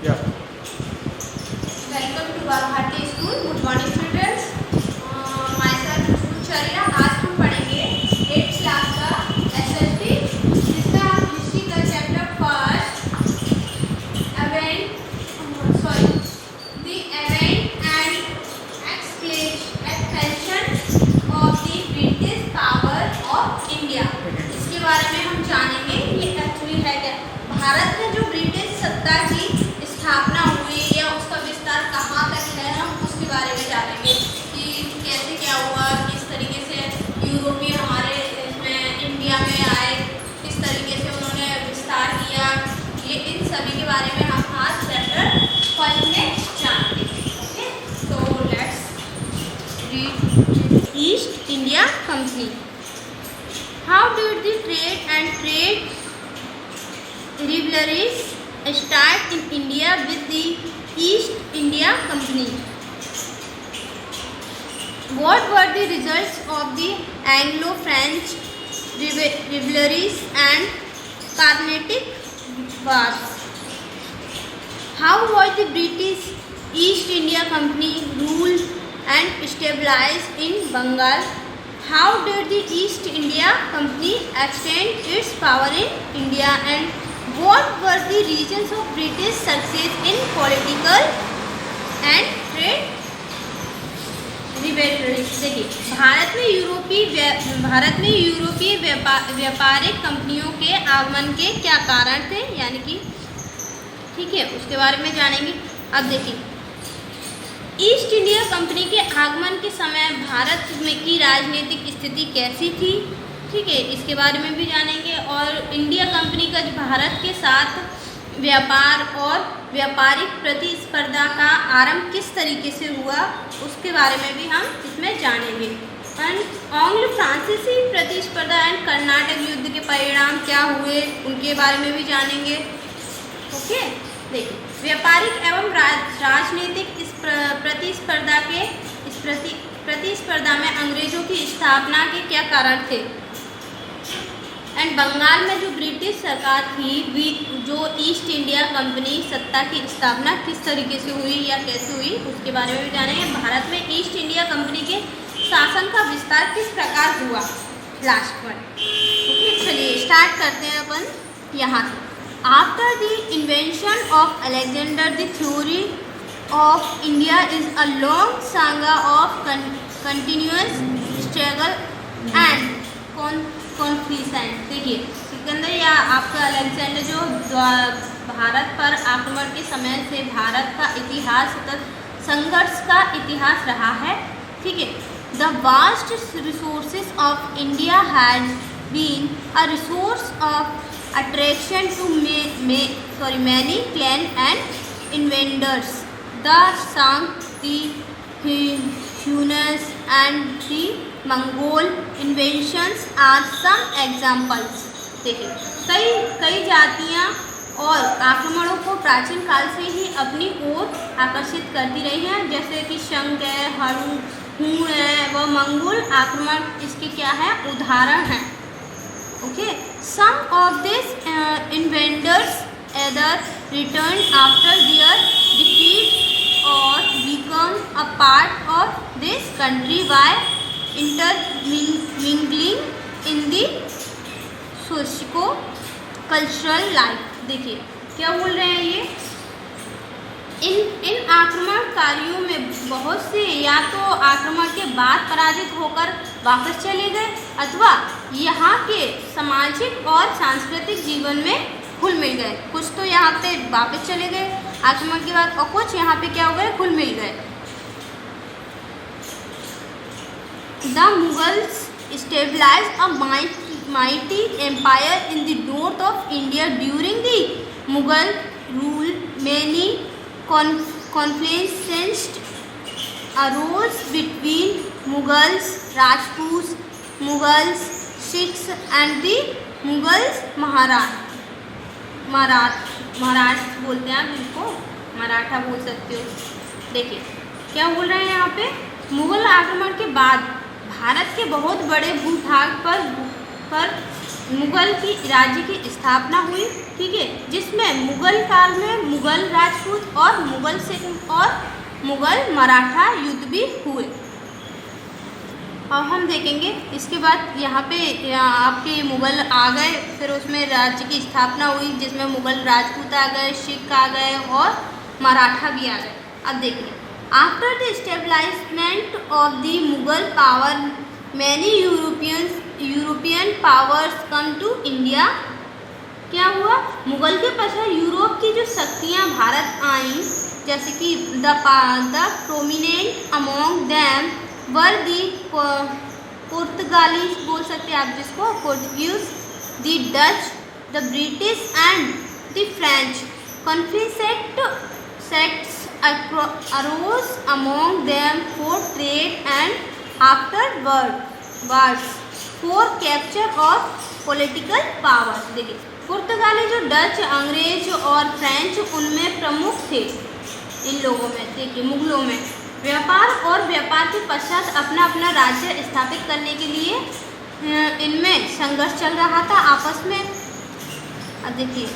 Yeah. Welcome to Bharati School. Good morning, students. Myself Sucharia. आज हम पढ़ेंगे 8th class का SST जिसका हम हिस्ट्री का chapter first the event and expansion of the British power of India. इसके बारे में हम जानेंगे। ये एक्चुअली है क्या, भारत में जो ब्रिटिश सत्ता की स्थापना हुई या उसका विस्तार कहाँ तक है, हम उसके बारे में जानेंगे कि कैसे क्या हुआ, किस तरीके से यूरोपीय हमारे इसमें इंडिया में आए, किस तरीके से उन्होंने विस्तार किया, ये इन सभी के बारे में हम आज चैप्टर फर्स्ट में जानेंगे। ओके, तो let's read east India company. How did the trade and trade rivalries start in India with the East India Company? What were the results of the Anglo-French rivalries and Carnatic Wars? How was the British East India Company ruled and stabilized in Bengal? How did the East India Company extend its power in India, and what were the reasons of British success in political and trade rivalries? देखिए, भारत में यूरोपीय व्यापारिक कंपनियों के आगमन के क्या कारण थे, यानी कि ठीक है, उसके बारे में जानेंगे। अब देखिए, ईस्ट इंडिया कंपनी के आगमन के समय भारत में की राजनीतिक स्थिति कैसी थी, ठीक है, इसके बारे में भी जानेंगे। और इंडिया कंपनी का भारत के साथ व्यापार और व्यापारिक प्रतिस्पर्धा का आरंभ किस तरीके से हुआ, उसके बारे में भी हम इसमें जानेंगे। एंग्लो फ्रांसीसी प्रतिस्पर्धा एंड कर्नाटक युद्ध के परिणाम क्या हुए, उनके बारे में भी जानेंगे। ओके, देखिए, व्यापारिक एवं राजनीतिक इस प्रतिस्पर्धा में अंग्रेजों की स्थापना के क्या कारण थे, एंड बंगाल में जो ब्रिटिश सरकार थी, जो ईस्ट इंडिया कंपनी सत्ता की स्थापना किस तरीके से हुई या कैसे हुई, उसके बारे में भी जानेंगे। भारत में ईस्ट इंडिया कंपनी के शासन का विस्तार किस प्रकार हुआ, लास्ट पर। ओके, चलिए स्टार्ट करते हैं अपन यहाँ से। After the invention of Alexander the theory of India is a long saga of continuous struggle and confliction. देखिए, सिकंदर या आपका अलेक्जेंडर जो भारत पर आक्रमण के समय से भारत का इतिहास सतत संघर्ष का इतिहास रहा है, ठीक है। The vast resources of India had been a resource of attraction to many clan and invaders. The सांग, the Huns and the Mongol invasions are some examples। देखिए, कई जातियाँ और आक्रमणों को प्राचीन काल से ही अपनी ओर आकर्षित करती रही हैं, जैसे कि शंग है, हुण है, व मंगोल आक्रमण इसके क्या है, उदाहरण हैं। Okay, some of this invaders either returned after their defeat or become a part of this country by intermingling in the socio-cultural life। देखिए, क्या बोल रहे हैं ये, इन आक्रमणकारियों में बहुत से या तो आक्रमण के बाद पराजित होकर वापस चले गए, अथवा यहाँ के सामाजिक और सांस्कृतिक जीवन में घुल मिल गए। कुछ तो यहाँ पे वापस चले गए आक्रमण के बाद, और कुछ यहाँ पे क्या हो गए, घुल मिल गए। The Mughals stabilised a mighty empire in the north of India during the Mughal rule। Many conflicts arose between Mughals, Rajputs, Mughals, Sikhs and the Mughals Maharashtra बोलते हैं आप इनको, मराठा बोल सकते हो। देखिए, क्या बोल रहे हैं यहाँ पे, मुगल आक्रमण के बाद भारत के बहुत बड़े भूभाग पर मुगल की राज्य की स्थापना हुई, ठीक है, जिसमें मुगल काल में मुगल राजपूत और मुगल सिख और मुगल मराठा युद्ध भी हुए। अब हम देखेंगे इसके बाद यहाँ पे आपके मुगल आ गए, फिर उसमें राज्य की स्थापना हुई जिसमें मुगल राजपूत आ गए, सिख आ गए और मराठा भी आ गए। अब देखिए, after the stabilisement of the Mughal power many European powers come to India. क्या हुआ, मुगल के पश्चात यूरोप की जो शक्तियाँ भारत आईं, जैसे कि the prominent among them were the Portuguese, बोल सकते हैं आप जिसको, Portuguese, the Dutch, the British and the French. Conflict sects arose among them for trade and afterwards for capture of political power। देखिए, पुर्तगाली जो डच, अंग्रेज और फ्रेंच उनमें प्रमुख थे, इन लोगों में, देखिए मुगलों में, व्यापार और व्यापार के पश्चात अपना अपना राज्य स्थापित करने के लिए इनमें संघर्ष चल रहा था आपस में। अब देखिए,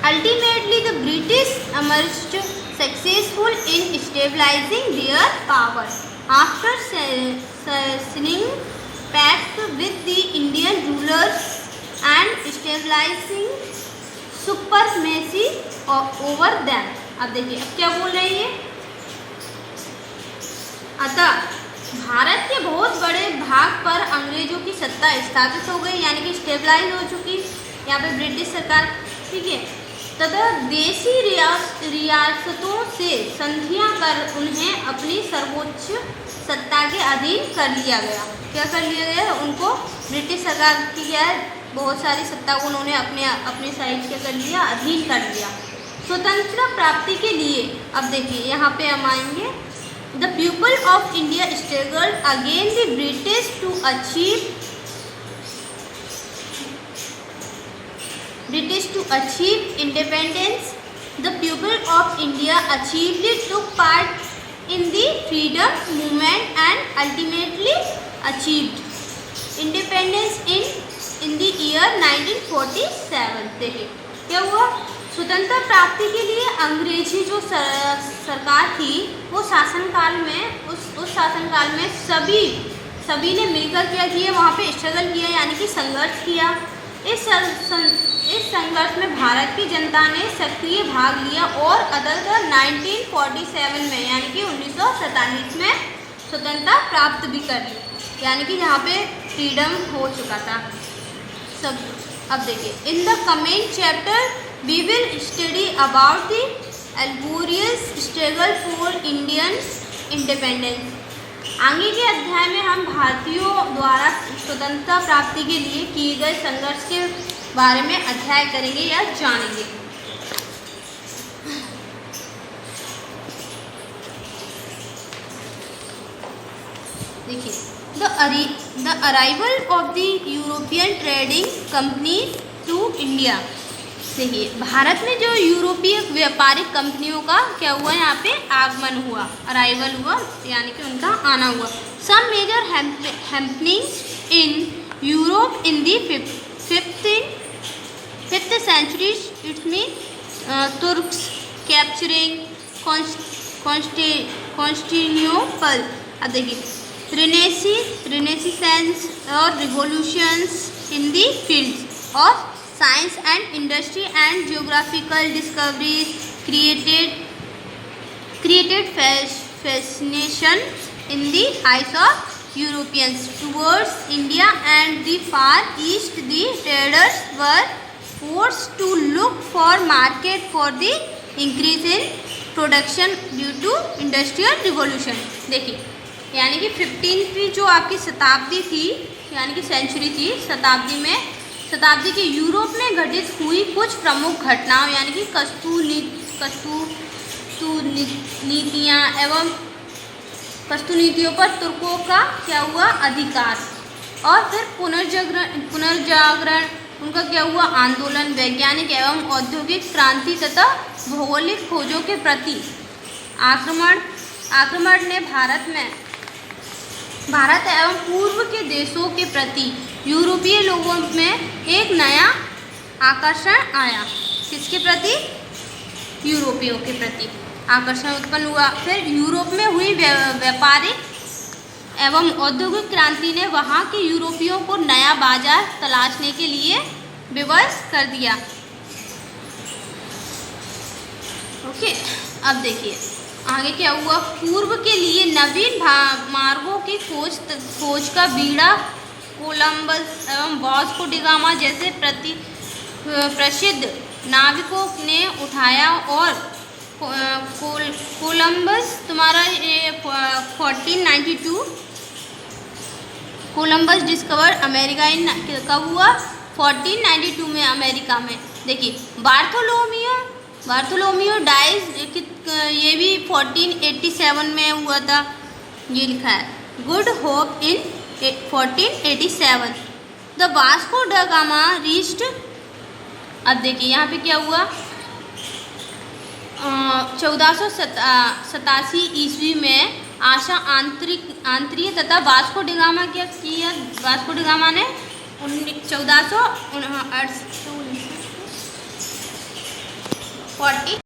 ultimately the British emerged successful in stabilizing their power after signing pact with the Indian rulers and stabilizing supremacy over them। अब देखिए, अब क्या बोल रहे हैं, अतः भारत के बहुत बड़े भाग पर अंग्रेजों की सत्ता स्थापित हो गई, यानी कि स्टेबलाइज हो चुकी यहाँ पे ब्रिटिश सरकार, ठीक है, तथा देशी रियासतों से संधियां कर उन्हें अपनी सर्वोच्च सत्ता के अधीन कर लिया गया। क्या कर लिया गया, उनको ब्रिटिश सरकार की क्या है, बहुत सारी सत्ता को उन्होंने अपने साइड क्या कर लिया, अधीन कर लिया। स्वतंत्रता प्राप्ति के लिए अब देखिए यहाँ पे हम आएंगे, the people of India struggle again the British to achieve independence। The people of India took part in the freedom movement and ultimately achieved independence in the year 1947। देखिए क्या हुआ, स्वतंत्रता प्राप्ति के लिए अंग्रेजी जो सरकार थी वो शासनकाल में उस शासनकाल में सभी ने मिलकर क्या किया, वहाँ पे स्ट्रगल किया, यानी कि संघर्ष किया। इस संघर्ष में भारत की जनता ने सक्रिय भाग लिया और अदर 1947 में, यानी कि 1947 में स्वतंत्रता प्राप्त भी कर ली, यानी कि यहाँ पे फ्रीडम हो चुका था सब। अब देखिए, in the coming chapter we will study about the laborious struggle for Indian independence. आगे के अध्याय में हम भारतीयों द्वारा स्वतंत्रता प्राप्ति के लिए किए गए संघर्ष के बारे में अध्ययन करेंगे या जानेंगे। देखिए, the arrival of the European trading company to India. देखिए, भारत में जो यूरोपीय व्यापारिक कंपनियों का क्या हुआ, यहाँ पे आगमन हुआ, अराइवल हुआ, यानी कि उनका आना हुआ। Some major happenings in Europe in the fifth century, it's mean Turks capturing Constantinople. अब देखिए, रेनेसांस और revolutions in the fields of science and industry and geographical discoveries created fascination in the eyes of Europeans towards India and the Far East। The traders were forced to look for market for the increase in production due to industrial revolution। देखिए, यानी कि 15वीं जो आपकी शताब्दी थी, यानी कि century थी, शताब्दी के यूरोप में घटित हुई कुछ प्रमुख घटनाओं, यानी कि कस्तू नीतियों पर तुर्कों का क्या हुआ, अधिकार, और फिर पुनर्जागरण उनका क्या हुआ, आंदोलन, वैज्ञानिक एवं औद्योगिक क्रांति तथा भौगोलिक खोजों के प्रति आक्रमण ने भारत में भारत एवं पूर्व के देशों के प्रति यूरोपीय लोगों में एक नया आकर्षण आया। किसके प्रति? यूरोपियों के प्रति आकर्षण उत्पन्न हुआ। फिर यूरोप में हुई व्यापारिक एवं औद्योगिक क्रांति ने वहाँ के यूरोपियों को नया बाजार तलाशने के लिए विवश कर दिया। ओके, अब देखिए आगे क्या हुआ। पूर्व के लिए नवीन मार्गों की खोज का बीड़ा कोलंबस एवं वास्को डी गामा जैसे प्रसिद्ध नाविकों ने उठाया और कोलंबस तुम्हारा 1492 कोलंबस डिस्कवर अमेरिका इन कब हुआ? 1492 में अमेरिका में। देखिए बार्थोलोमियो डाइज ये भी 1487 में हुआ था, ये लिखा है। Good hope in 1487। The Vasco da Gama reached. अब देखिए यहाँ पे क्या हुआ। 1487 ईस्वी में आशा आंतरिक तथा वास्को डी गामा क्या किया? वास्को डी गामा ने 1440